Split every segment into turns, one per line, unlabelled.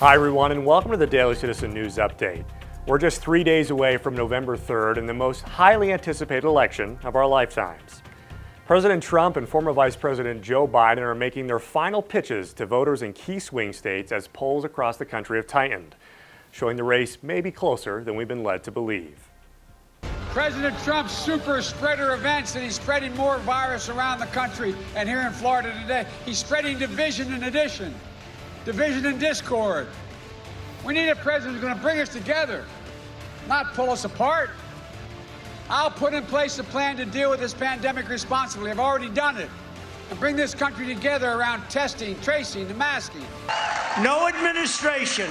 Hi everyone, and welcome to the Daily Citizen News Update. We're just 3 days away from November 3rd and the most highly anticipated election of our lifetimes. President Trump and former Vice President Joe Biden are making their final pitches to voters in key swing states as polls across the country have tightened, showing the race may be closer than we've been led to believe.
President Trump's super spreader events, and he's spreading more virus around the country. And here in Florida today, he's spreading division and addition, division and discord. We need a president who's going to bring us together, not pull us apart. I'll put in place a plan to deal with this pandemic responsibly. I've already done it. And bring this country together around testing, tracing, and masking.
No administration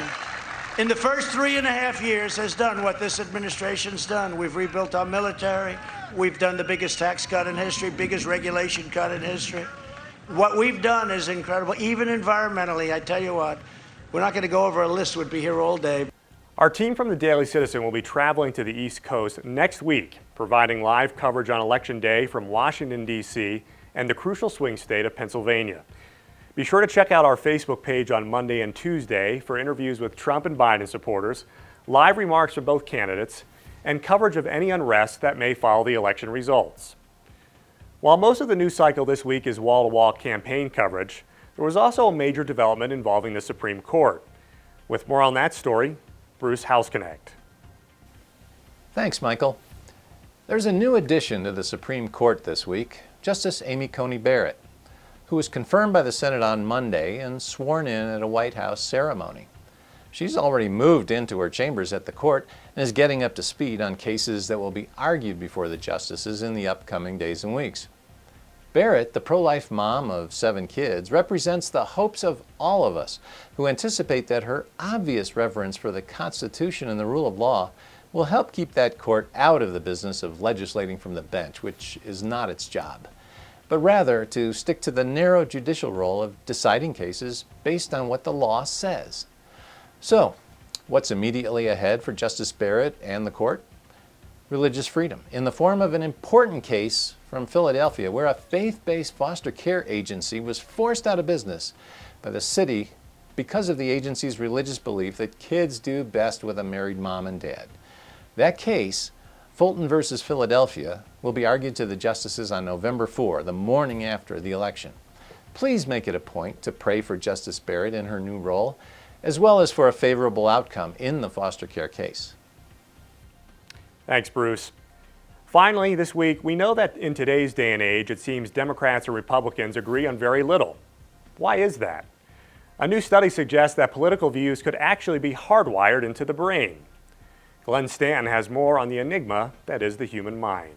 in the first 3.5 years has done what this administration's done. We've rebuilt our military. We've done the biggest tax cut in history, biggest regulation cut in history. What we've done is incredible, even environmentally. I tell you what, we're not going to go over a list, would be here all day.
Our team from the Daily Citizen will be traveling to the East Coast next week, providing live coverage on Election Day from Washington, D.C. and the crucial swing state of Pennsylvania. Be sure to check out our Facebook page on Monday and Tuesday for interviews with Trump and Biden supporters, live remarks from both candidates, and coverage of any unrest that may follow the election results. While most of the news cycle this week is wall-to-wall campaign coverage, there was also a major development involving the Supreme Court. With more on that story, Bruce Houseknecht.
Thanks, Michael. There's a new addition to the Supreme Court this week, Justice Amy Coney Barrett, who was confirmed by the Senate on Monday and sworn in at a White House ceremony. She's already moved into her chambers at the court and is getting up to speed on cases that will be argued before the justices in the upcoming days and weeks. Barrett, the pro-life mom of 7 kids, represents the hopes of all of us who anticipate that her obvious reverence for the Constitution and the rule of law will help keep that court out of the business of legislating from the bench, which is not its job, but rather to stick to the narrow judicial role of deciding cases based on what the law says. So, what's immediately ahead for Justice Barrett and the court? Religious freedom, in the form of an important case from Philadelphia where a faith-based foster care agency was forced out of business by the city because of the agency's religious belief that kids do best with a married mom and dad. That case, Fulton versus Philadelphia, will be argued to the justices on November 4, the morning after the election. Please make it a point to pray for Justice Barrett in her new role, as well as for a favorable outcome in the foster care case.
Thanks, Bruce. Finally, this week, we know that in today's day and age, it seems Democrats and Republicans agree on very little. Why is that? A new study suggests that political views could actually be hardwired into the brain. Glenn Stanton has more on the enigma that is the human mind.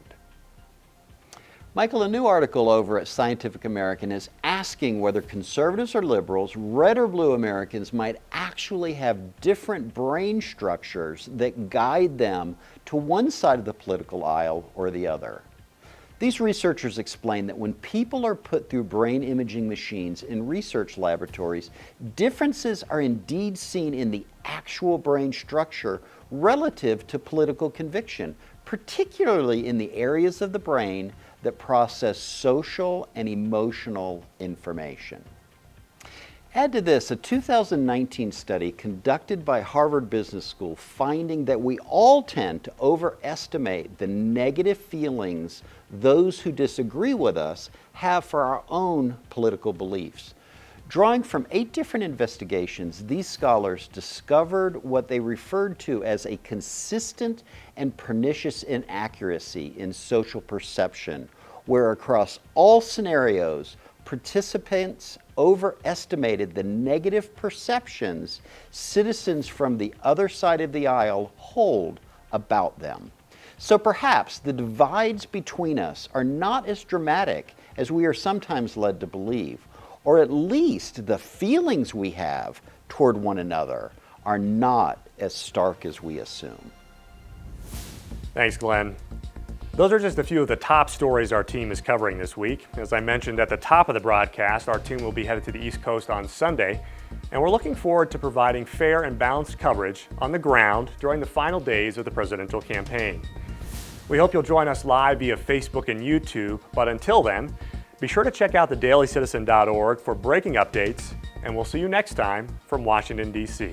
Michael, a new article over at Scientific American is asking whether conservatives or liberals, red or blue Americans, might actually have different brain structures that guide them to one side of the political aisle or the other. These researchers explain that when people are put through brain imaging machines in research laboratories, differences are indeed seen in the actual brain structure relative to political conviction, particularly in the areas of the brain that process social and emotional information. Add to this a 2019 study conducted by Harvard Business School finding that we all tend to overestimate the negative feelings those who disagree with us have for our own political beliefs. Drawing from 8 different investigations, these scholars discovered what they referred to as a consistent and pernicious inaccuracy in social perception, where across all scenarios, participants overestimated the negative perceptions citizens from the other side of the aisle hold about them. So perhaps the divides between us are not as dramatic as we are sometimes led to believe, or at least the feelings we have toward one another are not as stark as we assume.
Thanks, Glenn. Those are just a few of the top stories our team is covering this week. As I mentioned at the top of the broadcast, our team will be headed to the East Coast on Sunday, and we're looking forward to providing fair and balanced coverage on the ground during the final days of the presidential campaign. We hope you'll join us live via Facebook and YouTube, but until then, be sure to check out thedailycitizen.org for breaking updates and we'll see you next time from Washington, D.C.